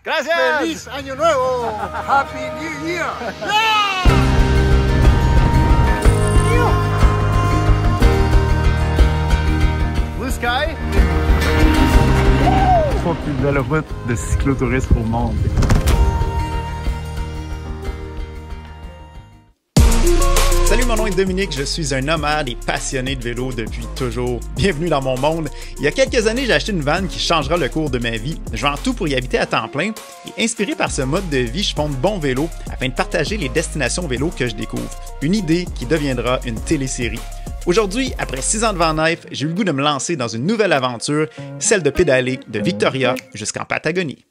Gracias! Feliz Año Nuevo! Happy New Year! Blue Sky! La plus belle route de cyclotourisme au monde. Salut, mon nom est Dominique, je suis un nomade et passionné de vélo depuis toujours. Bienvenue dans mon monde. Il y a quelques années, j'ai acheté une van qui changera le cours de ma vie. Je vends tout pour y habiter à temps plein et inspiré par ce mode de vie, je fonde Bon Vélo afin de partager les destinations vélo que je découvre. Une idée qui deviendra une télésérie. Aujourd'hui, après 6 ans de Van Life, j'ai eu le goût de me lancer dans une nouvelle aventure, celle de pédaler de Victoria jusqu'en Patagonie.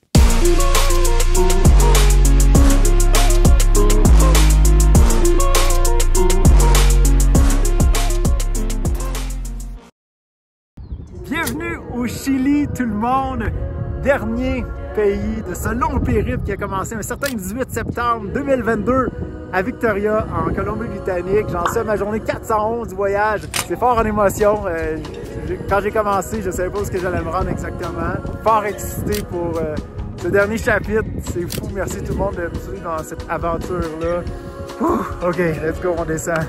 Bienvenue au Chili, tout le monde! Dernier pays de ce long périple qui a commencé un certain 18 septembre 2022 à Victoria, en Colombie-Britannique. J'en suis à ma journée 411 du voyage. C'est fort en émotion. Quand j'ai commencé, je ne savais pas où j'allais me rendre exactement. Fort excité pour ce dernier chapitre. C'est fou. Merci tout le monde de me suivre dans cette aventure-là. OK, let's go, on descend.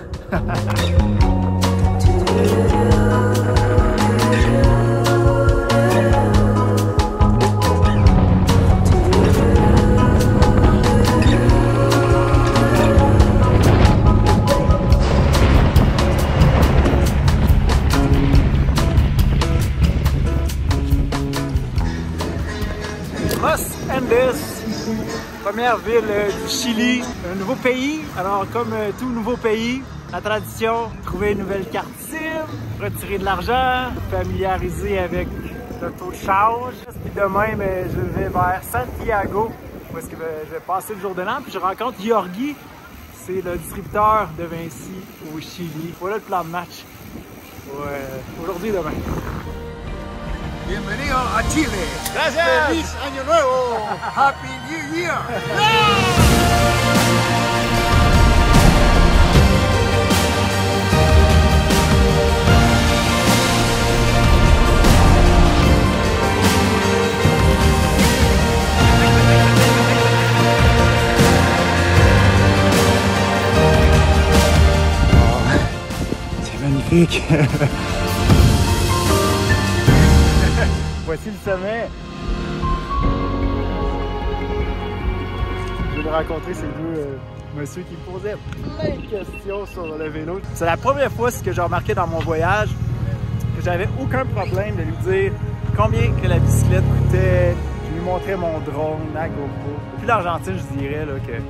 Première ville du Chili, un nouveau pays. Alors comme tout nouveau pays, la tradition, trouver une nouvelle carte SIM, retirer de l'argent, familiariser avec le taux de change. Puis demain, je vais vers Santiago, où est-ce que je vais passer le jour de l'an. Puis je rencontre Yorgi, c'est le distributeur de Vinci au Chili. Voilà le plan de match aujourd'hui et demain. Bienvenido a Chile! Gracias! Feliz Año Nuevo! Happy New Year! C'est magnifique! Voici le sommet. Je vais rencontrer ces deux messieurs qui me posaient plein de questions sur le vélo. C'est la première fois que j'ai remarqué dans mon voyage que j'avais aucun problème de lui dire combien que la bicyclette coûtait. Je lui montrais mon drone, ma GoPro. Depuis l'Argentine, je dirais là, que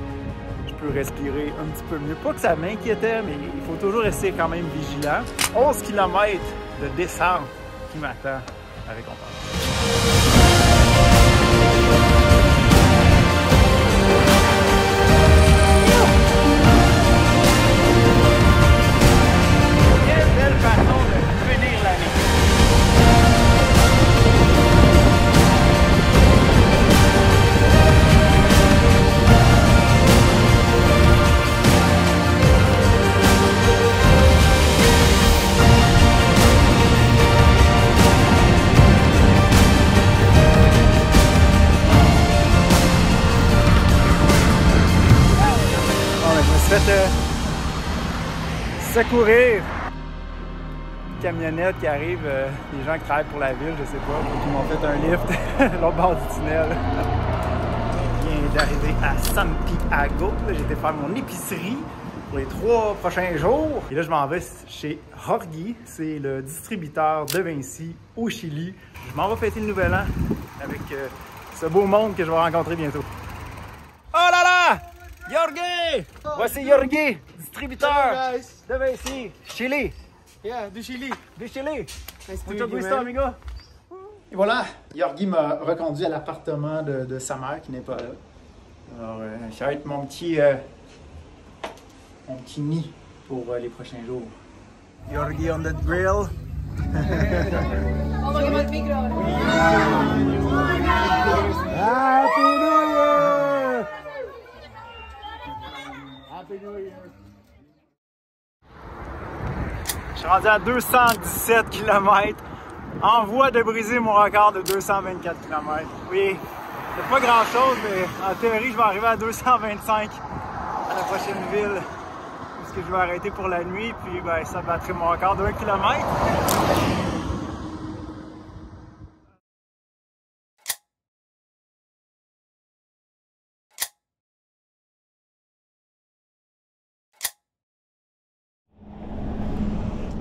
je peux respirer un petit peu mieux. Pas que ça m'inquiétait, mais il faut toujours rester quand même vigilant. 11 km de descente qui m'attend. La récompense. Quelle belle façon de finir l'année. Secourir. Une camionnette qui arrive, des gens qui travaillent pour la ville, je sais pas, qui m'ont fait un lift l'autre bord du tunnel. Je viens d'arriver à Santiago. J'ai été faire mon épicerie pour les 3 prochains jours. Et là, je m'en vais chez Yorgi, c'est le distributeur de Vinci au Chili. Je m'en vais fêter le nouvel an avec ce beau monde que je vais rencontrer bientôt. Oh là là! Yorgi! Voici Yorgi, distributeur de Vinci, Chili. Yeah, du Chili. Du Chili. Nice to Mucho meet you, gusto, man. amigo. Et voilà, Yorgi m'a reconduit à l'appartement de sa mère qui n'est pas là. Alors, ça va être mon petit nid pour les prochains jours. Yorgi on the grill. Happy New Year! Happy New Year! Je suis rendu à 217 km, en voie de briser mon record de 224 km. Oui, C'est pas grand chose, mais en théorie, je vais arriver à 225 à la prochaine ville. Parce que je vais arrêter pour la nuit, puis ben, ça battrait mon record de 1 km.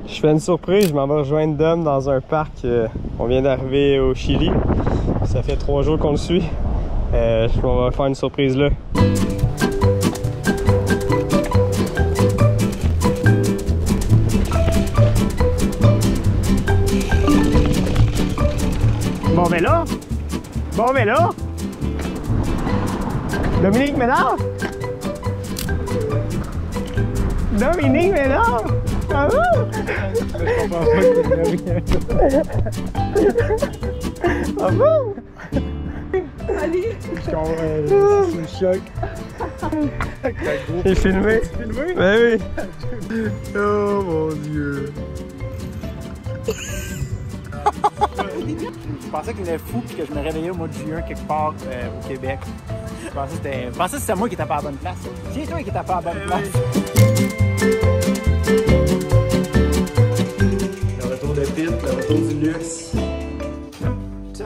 Je fais une surprise, je m'en vais rejoindre Dom dans un parc. On vient d'arriver au Chili. Ça fait 3 jours qu'on le suit. On va faire une surprise là. Bon vélo! Bon vélo! Dominique Ménard! Dominique Ménard! Ah bon? Je comprends pas qu'il y a rien. Ah bon? Allez! Je suis choc. J'ai filmé. Tu filmé? Ben oui. Oh mon Dieu. Je pensais qu'il était fou et que je me réveillais au mois de juin quelque part au Québec. Je pensais que c'était moi qui étais pas à la bonne place. C'est toi qui étais pas à la bonne place. Le retour de Pete, le retour du luxe.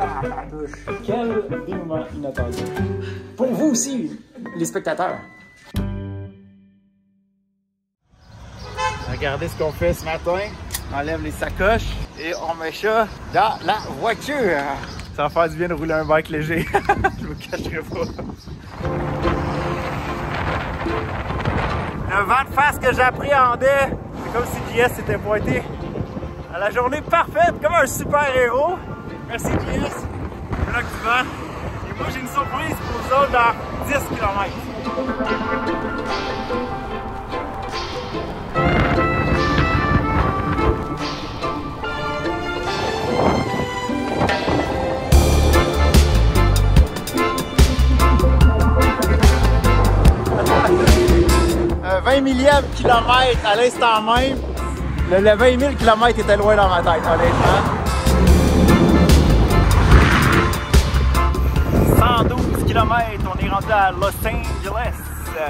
Ah, la bouche. Quel dénouement inattendu. Pour vous aussi, les spectateurs. Regardez ce qu'on fait ce matin. On enlève les sacoches et on met ça dans la voiture. Ça va faire du bien de rouler un bike léger. Je vous cacherai pas. Le vent de face que j'appréhendais, c'est comme si JS s'était pointé à la journée parfaite, comme un super héros. Merci JS, c'est là que tu vas. Et moi j'ai une surprise pour vous autres dans 10 km. 20 millième kilomètre à l'instant même. Le 20 000 km était loin dans ma tête, honnêtement. 112 km, on est rendu à Los Angeles. C'est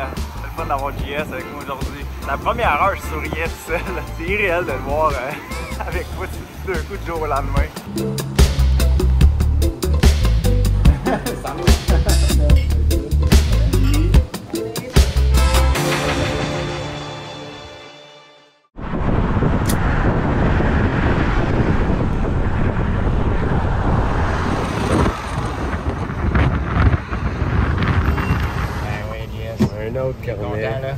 le fun d'avoir JS avec moi aujourd'hui. La première heure, je souriais tout seul. C'est irréel de le voir avec moi d'un coup de jour au lendemain. Un autre carnet.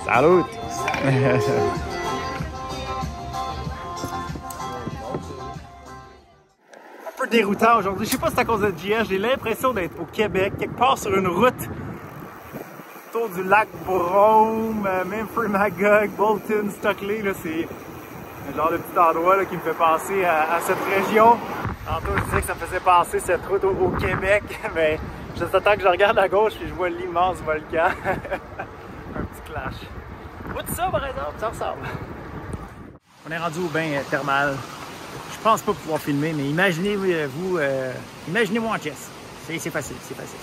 Salut! Un peu déroutant aujourd'hui. Je sais pas si c'est à cause de JS. J'ai l'impression d'être au Québec, quelque part sur une route autour du lac Brome, même Magog, Bolton, Stockley. C'est un genre de petit endroit là, qui me fait penser à cette région. Tantôt, je disais que ça me faisait passer cette route au Québec, mais juste le temps que je regarde à gauche et je vois l'immense volcan. Un petit clash. Tout ça, par exemple, ça ressemble. On est rendu au bain thermal. Je pense pas pouvoir filmer, mais imaginez-vous, imaginez-moi en chess. C'est facile, c'est facile.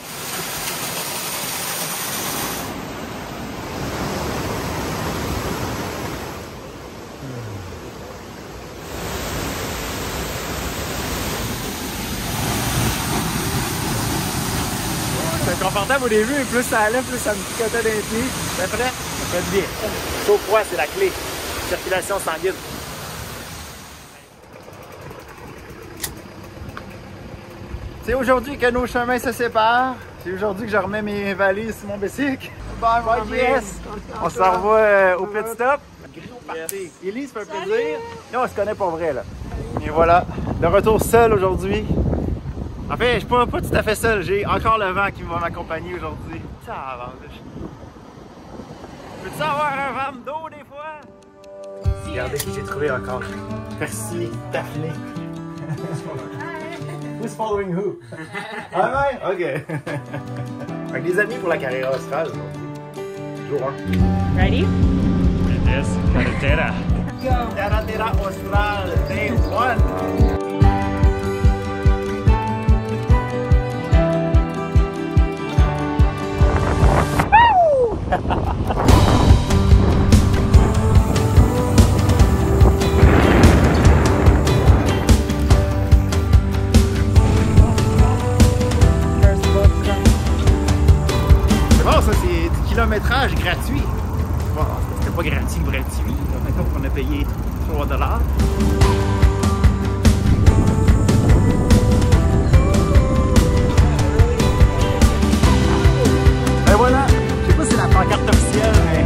C'était confortable au début, et plus ça allait, plus ça me picotait dans les pieds. C'est prêt? Ça fait du bien. Chaud froid, c'est la clé. Circulation sanguine. C'est aujourd'hui que nos chemins se séparent. C'est aujourd'hui que je remets mes valises sur mon bicycle. Bye, yes. On se revoit au pit stop. Yes. Ellie, ça fait plaisir. Là, on se connaît pas vrai, là. Et voilà, de retour seul aujourd'hui. En fait, je suis pas tout à fait seul. J'ai encore le vent qui va m'accompagner aujourd'hui. Peux-tu avoir un vent d'eau des fois? Regardez ce que j'ai trouvé encore. Persil, Daphné. Who's following who? Ah ouais? Ok. Avec des amis pour la carrière australe. Jour 1. Ready? Yes, carretera. Carretera austral, day 1. kilométrage gratuit. Bon, c'était pas gratuit. Maintenant qu'on a payé 3 $. Ben voilà, je sais pas si c'est la pancarte officielle, mais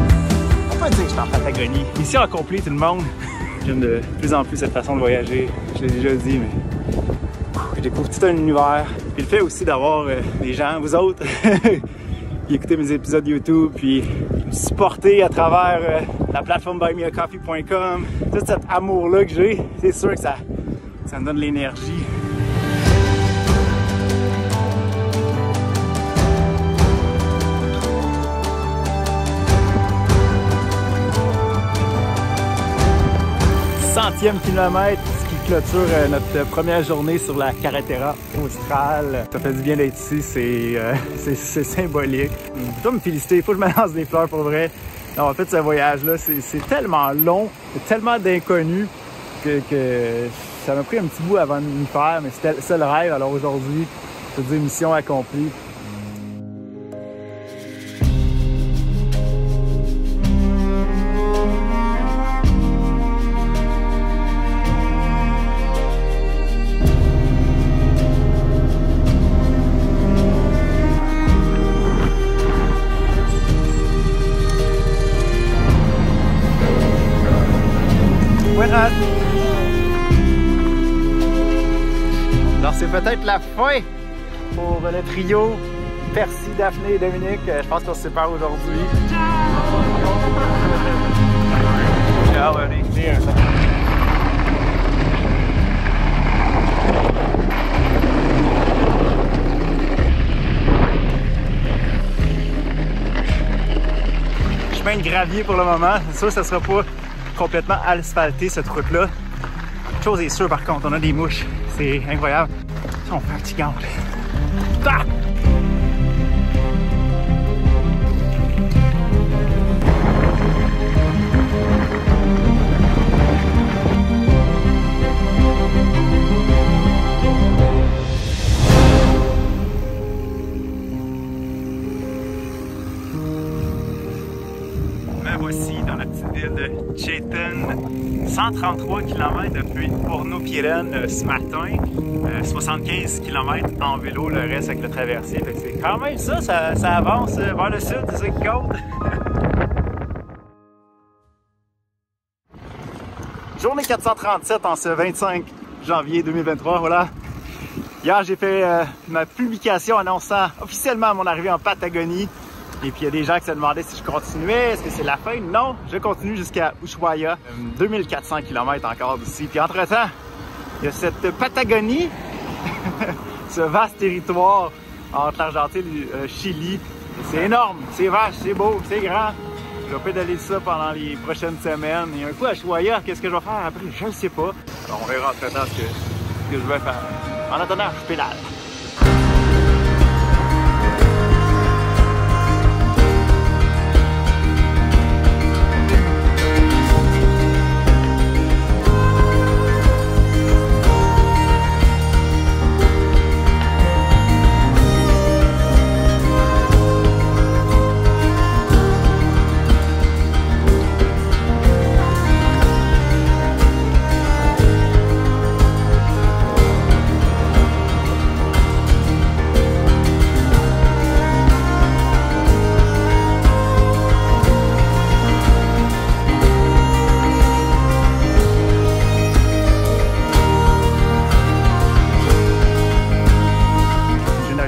on peut dire que je suis en Patagonie. Mission accomplie tout le monde. J'aime de plus en plus cette façon de voyager. Je l'ai déjà dit, mais je découvre tout un univers. Puis le fait aussi d'avoir des gens, vous autres, qui écoutez mes épisodes YouTube, puis me supporter à travers la plateforme buymeacoffee.com. Tout cet amour-là que j'ai, c'est sûr que ça me donne de l'énergie. Centième kilomètre, ce qui clôture notre première journée sur la carretera australe. Ça fait du bien d'être ici, c'est symbolique. Je dois me féliciter, il faut que je me lance des fleurs pour vrai. Non, en fait, ce voyage-là, c'est tellement long, tellement d'inconnus que ça m'a pris un petit bout avant de m'y faire, mais c'était ça le rêve. Alors aujourd'hui, je veux dire, mission accomplie. Alors c'est peut-être la fin pour le trio Percy, Daphné et Dominique. Je pense qu'on se sépare aujourd'hui. Ciao, buddy. Cheers. Chemin de gravier pour le moment. C'est sûr que ça sera pas complètement asphalté cette route-là. Une chose est sûre par contre, on a des mouches. C'est incroyable. Ils sont fatigantes. Ah! Me voici dans la petite ville de Chayton. 133 km depuis Porno-Piren ce matin, 75 km en vélo, le reste avec le traversier. C'est quand même ça avance vers le sud, c'est ça qui compte. Journée 437 en ce 25 janvier 2023, voilà. Hier, j'ai fait ma publication annonçant officiellement mon arrivée en Patagonie. Et puis il y a des gens qui se demandaient si je continuais, est-ce que c'est la fin? Non, je continue jusqu'à Ushuaia, 2400 km encore d'ici. Puis entre-temps, il y a cette Patagonie, ce vaste territoire entre l'Argentine et le Chili. C'est énorme, c'est vache, c'est beau, c'est grand. Je vais pédaler ça pendant les prochaines semaines. Et un coup à Ushuaia, qu'est-ce que je vais faire après? Je ne sais pas. Alors, on verra entre-temps ce que je vais faire. En attendant, je pédale.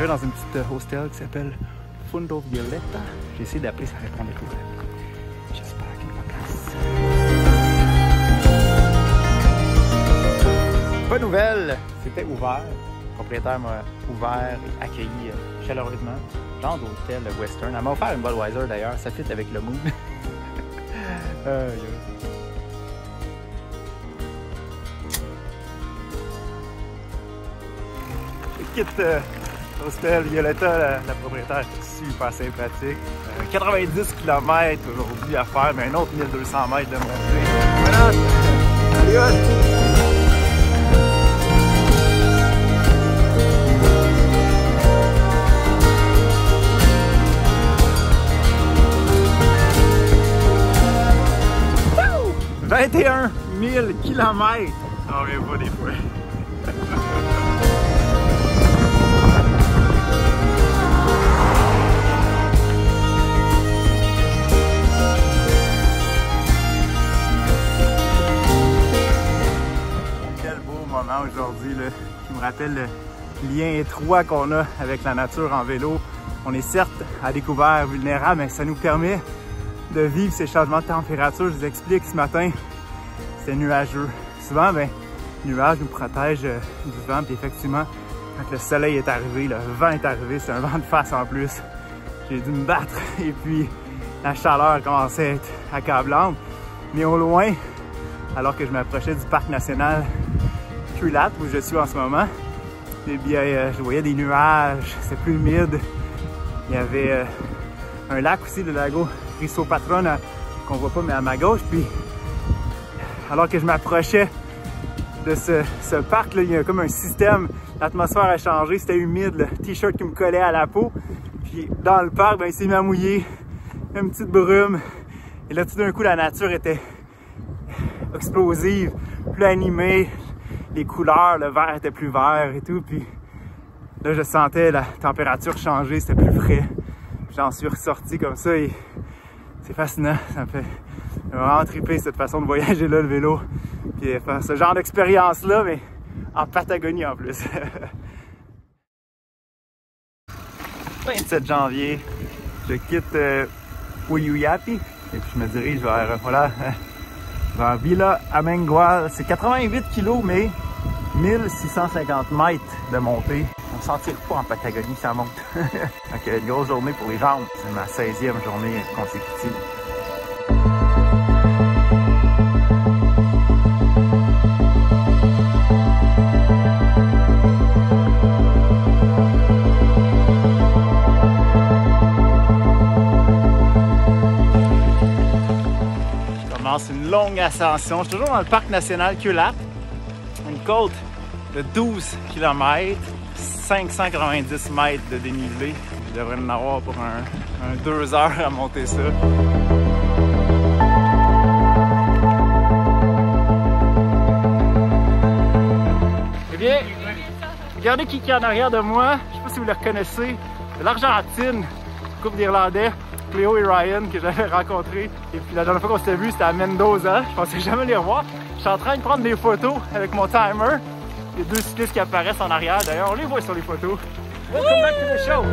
Dans une petite hostel qui s'appelle Fundo Violeta. J'ai essayé d'appeler, ça répondait pas. J'espère qu'il y a pas place. Bonne nouvelle, c'était ouvert. Le propriétaire m'a ouvert et accueilli chaleureusement. Genre d'hôtel western. Elle m'a offert une Budweiser d'ailleurs, ça fit avec le mood. Je quitte Hostel Violeta, la propriétaire est super sympathique. 90 km aujourd'hui à faire, mais un autre 1200 mètres de montée. Voilà! Adios! kilomètres! On revient pas des fois. Quel beau moment aujourd'hui, là, qui me rappelle le lien étroit qu'on a avec la nature en vélo. On est certes à découvert, vulnérable, mais ça nous permet de vivre ces changements de température. Je vous explique, ce matin, c'était nuageux. Souvent, ben, le nuage nous protège du vent, puis effectivement, quand le soleil est arrivé, le vent est arrivé, c'est un vent de face en plus. J'ai dû me battre et puis la chaleur commençait à être accablante. Mais au loin, alors que je m'approchais du parc national Culat, où je suis en ce moment, eh bien, je voyais des nuages, c'était plus humide. Il y avait un lac aussi, le lago Risso Patrona, qu'on voit pas, mais à ma gauche. Puis, alors que je m'approchais de ce parc, là, il y a comme un système, l'atmosphère a changé, c'était humide, le t-shirt qui me collait à la peau. Puis dans le parc, ben, il s'est mis à mouiller, une petite brume. Et là, tout d'un coup, la nature était explosive, plus animée, les couleurs, le vert était plus vert et tout. Puis là, je sentais la température changer, c'était plus frais. J'en suis ressorti comme ça et c'est fascinant. Ça me fait vraiment triper cette façon de voyager là, le vélo. Puis faire ce genre d'expérience-là, mais en Patagonie en plus. 27 janvier, je quitte Uyuyapi et puis je me dirige vers, voilà, vers Villa Amengual. C'est 88 km, mais 1650 mètres de montée. On ne s'en tire pas en Patagonie, ça monte. Donc, une grosse journée pour les jambes. C'est ma 16e journée consécutive. Je commence une longue ascension. Je suis toujours dans le parc national Culat. Une côte de 12 km, 590 mètres de dénivelé. Je devrais en avoir pour un 2 heures à monter ça. Eh bien, regardez qui est en arrière de moi. Je ne sais pas si vous le reconnaissez. C'est l'Argentine, couple d'Irlandais, Cléo et Ryan, que j'avais rencontrés. Et puis la dernière fois qu'on s'était vu, c'était à Mendoza. Je pensais jamais les revoir. Je suis en train de prendre des photos avec mon timer. Il y a deux cyclistes qui apparaissent en arrière. D'ailleurs, on les voit sur les photos. Welcome back to the show!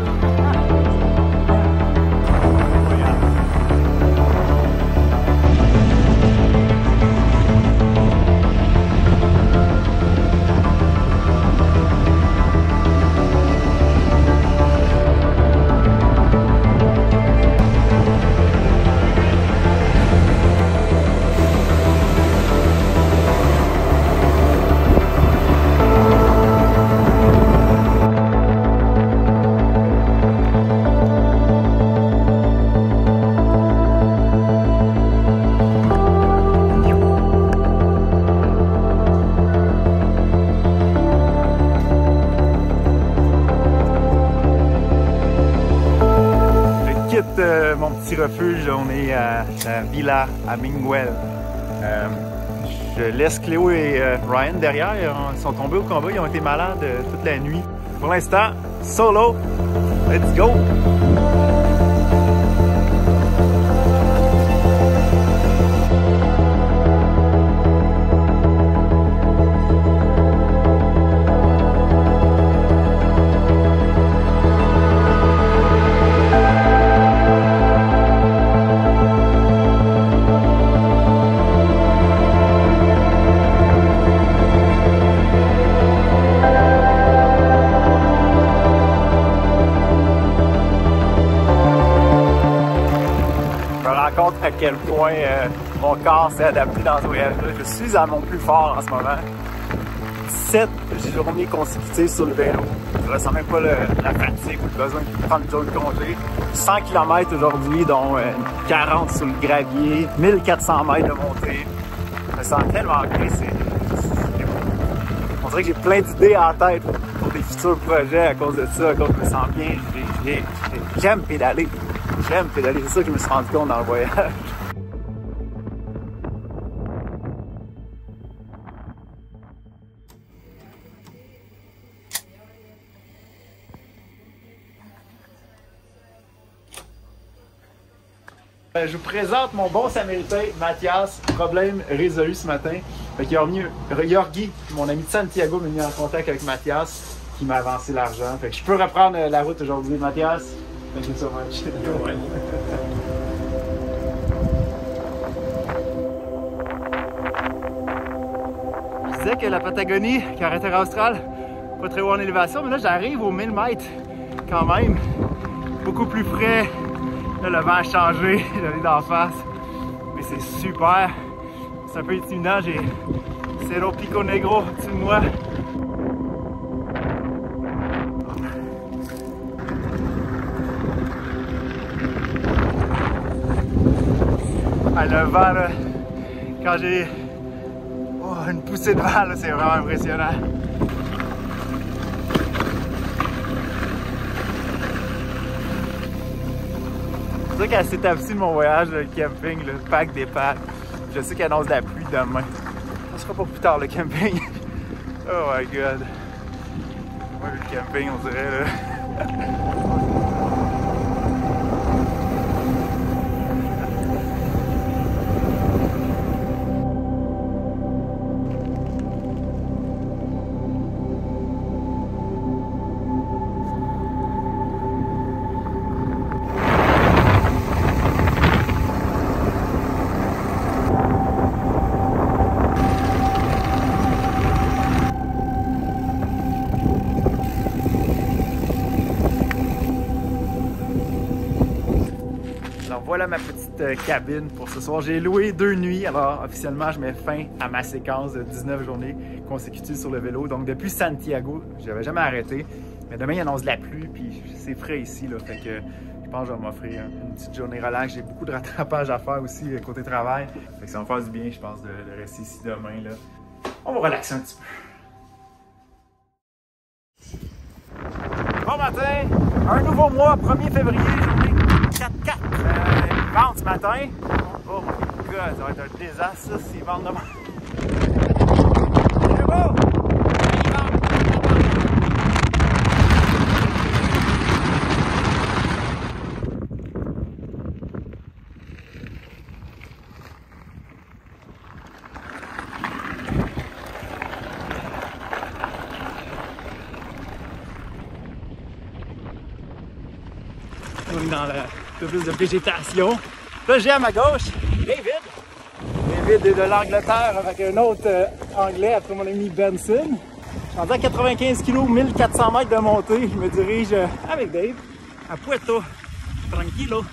Mon petit refuge, on est à la Villa Amengual. Je laisse Cléo et Ryan derrière, ils sont tombés au combat, ils ont été malades toute la nuit. Pour l'instant, solo, let's go! À quel point mon corps s'est adapté dans ce voyage-là. Je suis à mon plus fort en ce moment. 7 journées consécutives sur le vélo. Je ressens même pas la fatigue ou le besoin de prendre une journée de congé. 100 km aujourd'hui, dont 40 sur le gravier, 1400 mètres de montée. Je me sens tellement bien. On dirait que j'ai plein d'idées en tête pour des futurs projets à cause de ça, à cause que je me sens bien. J'aime pédaler. J'aime pédaler, c'est ça que je me suis rendu compte dans le voyage. Je vous présente mon bon samaritain, Mathias. Problème résolu ce matin. Fait qu'il a remis, Yorgi, mon ami de Santiago, m'a mis en contact avec Mathias, qui m'a avancé l'argent. Fait que je peux reprendre la route aujourd'hui, Mathias. Thank you so much. Je disais que la Patagonie, caractère austral, pas très haut en élévation, mais là j'arrive aux 1000 mètres quand même. Beaucoup plus frais. Là, le vent a changé, j'allais d'en face. Mais c'est super. C'est un peu intimidant, j'ai Cerro Pico Negro au-dessus de moi. Ah, le vent, là, quand j'ai une poussée de vent, c'est vraiment impressionnant. C'est sûr qu'à cette étape-ci de mon voyage, le camping, le pack des packs, je sais qu'il annonce de la pluie demain. Ça sera pas plus tard le camping. Oh my god. Moi, le camping, on dirait là. Voilà ma petite cabine pour ce soir. J'ai loué 2 nuits, alors officiellement je mets fin à ma séquence de 19 journées consécutives sur le vélo. Donc depuis Santiago, j'avais jamais arrêté. Mais demain il annonce de la pluie, puis c'est frais ici, là, fait que je pense que je vais m'offrir une petite journée relax. J'ai beaucoup de rattrapage à faire aussi côté travail. Fait que ça va me faire du bien, je pense, de rester ici demain, là. On va relaxer un petit peu. Bon matin, un nouveau mois, 1er février, journée 4-4. Ils vendent ce matin. Oh my god, ça va être un désastre ça s'ils vendent demain. C'est beau! On est dans un peu plus de végétation. Là, j'ai à ma gauche David. David est de l'Angleterre avec un autre Anglais après mon ami Benson. Je suis rendu à 95 kg, 1400 mètres de montée. Je me dirige avec Dave à Puerto Tranquilo.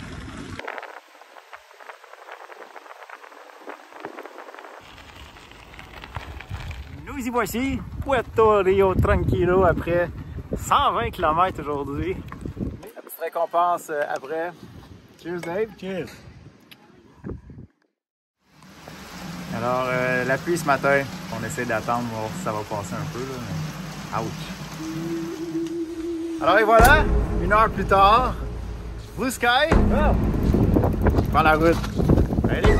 Nous y voici, Puerto Rio Tranquilo, après 120 km aujourd'hui. La petite récompense après. Cheers Dave. Cheers. Alors, la pluie ce matin, on essaie d'attendre, voir si ça va passer un peu, là, mais... Ouch! Alors, et voilà, 1 heure plus tard, Blue Sky, oh. Je prends la route. Allez!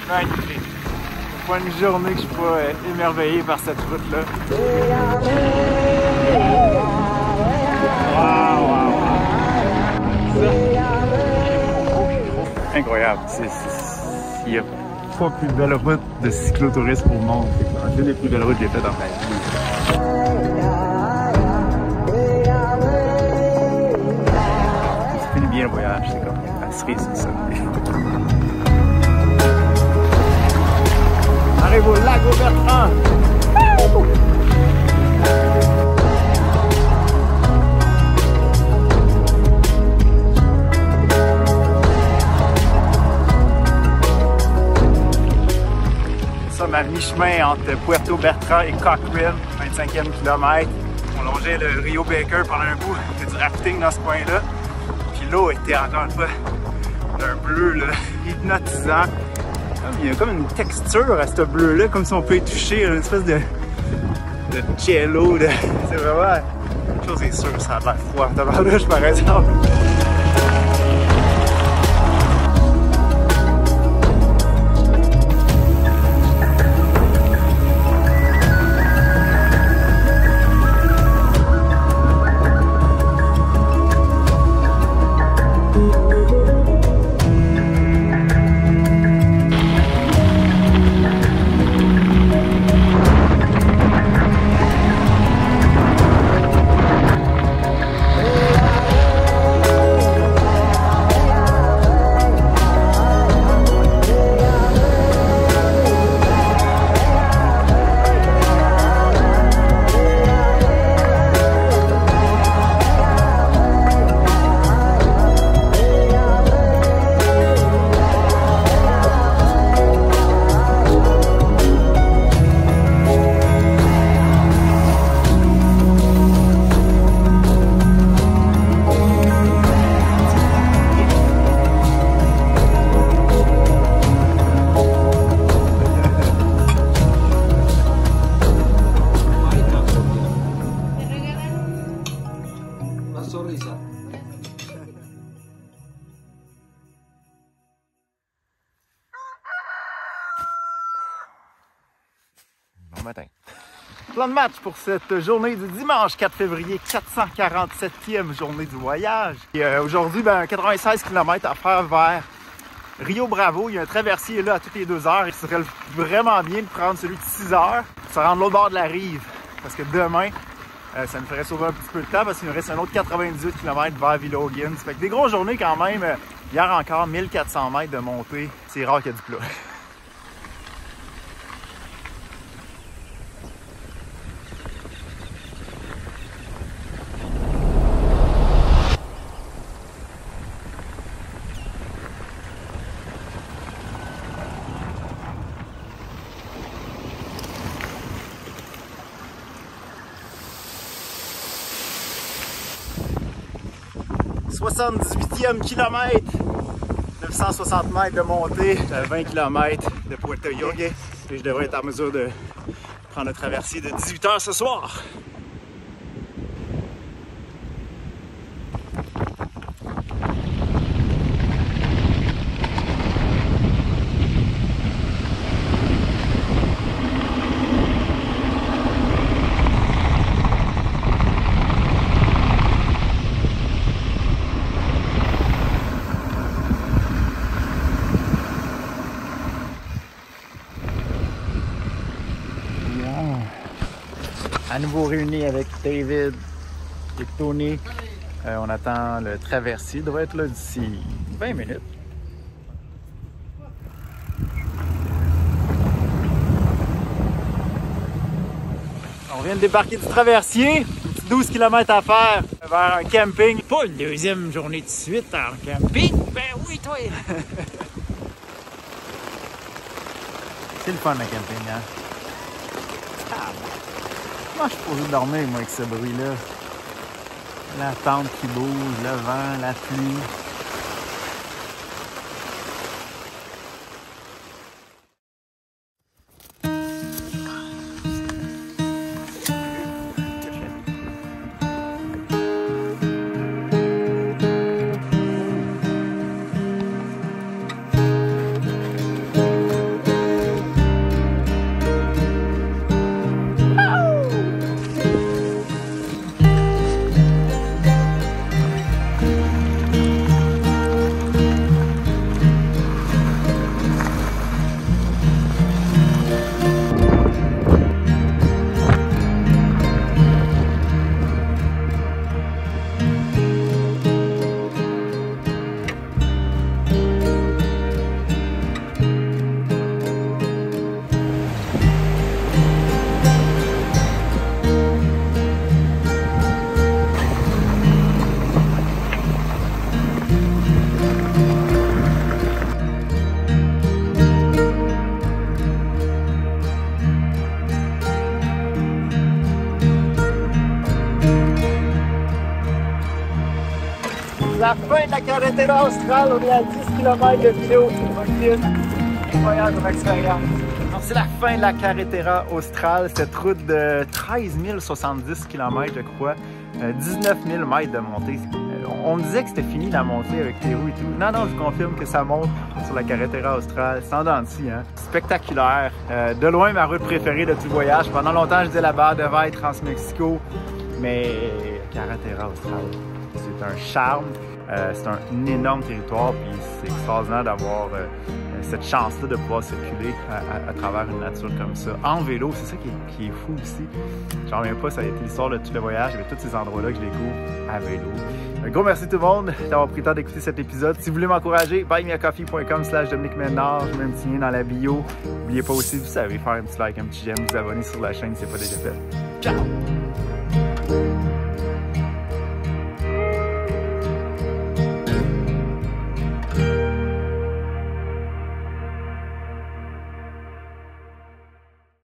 Magnifique! Pas une journée que je suis pas émerveillé par cette route-là. Wow, wow, wow. Incroyable. Il n'y a pas plus belle route de cyclotourisme au monde. C'est une des plus belles routes que j'ai faites dans ma vie. Ça finit bien le voyage, c'est comme la cerise, c'est ça. Arrive au lac Bertrand. Nous sommes à mi-chemin entre Puerto Bertrand et Cochrane, 25e kilomètre. On longeait le Rio Baker pendant un bout. Il y a du rafting dans ce coin-là. Puis l'eau était encore une fois d'un bleu là, hypnotisant. Il y a comme une texture à ce bleu-là, comme si on peut y toucher, une espèce de cello. C'est vraiment une chose, c'est sûr, ça a l'air froid. Tabarnouche, par exemple. matin. Plan de match pour cette journée du dimanche 4 février, 447e journée du voyage. Et aujourd'hui, 96 km à faire vers Rio Bravo. Il y a un traversier là à toutes les 2 heures. Il serait vraiment bien de prendre celui de 6 heures pour se rendre de l'autre bord de la rive. Parce que demain, ça me ferait sauver un petit peu de temps parce qu'il me reste un autre 98 km vers Villa-aux-Guines. Ça fait que des grosses journées quand même. Hier encore, 1400 mètres de montée. C'est rare qu'il y ait du plat. « 78e kilomètre, 960 mètres de montée, 20 km de Puerto Yogue et je devrais être en mesure de prendre le traversier de 18 h ce soir. À nouveau réunis avec David et Tony. On attend le traversier. Il devrait être là d'ici 20 minutes. On vient de débarquer du traversier. 12 km à faire vers un camping. Pas une deuxième journée de suite en camping. Ben oui, toi! C'est le fun le camping, hein? Comment je suis supposé dormir, moi, avec ce bruit-là? La tente qui bouge, le vent, la pluie. La fin de la Carretera Austral, on est à 10 km de Villa-aux-Guines. Incroyable comme expérience. C'est la fin de la Carretera Austral, cette route de 13 070 km, je crois, 19 000 mètres de montée. On me disait que c'était fini la montée avec les roues et tout. Non, je confirme que ça monte sur la Carretera Austral. C'est en dents de scie, hein? Spectaculaire. De loin, ma route préférée de tout le voyage. Pendant longtemps, je disais la barre de Valle Trans-Mexico, mais Carretera Austral, c'est un charme. C'est un énorme territoire, puis c'est extraordinaire d'avoir cette chance-là de pouvoir circuler à travers une nature comme ça, en vélo. C'est ça qui est fou ici. J'en reviens pas, ça a été l'histoire de tout le voyage, avec tous ces endroits-là que je découvre à vélo. Un gros merci tout le monde d'avoir pris le temps d'écouter cet épisode. Si vous voulez m'encourager, buymeacoffee.com/Dominique Ménard, je mets un petit lien dans la bio. N'oubliez pas aussi, vous savez, faire un petit like, un petit j'aime, vous abonner sur la chaîne si ce n'est pas déjà fait. Ciao!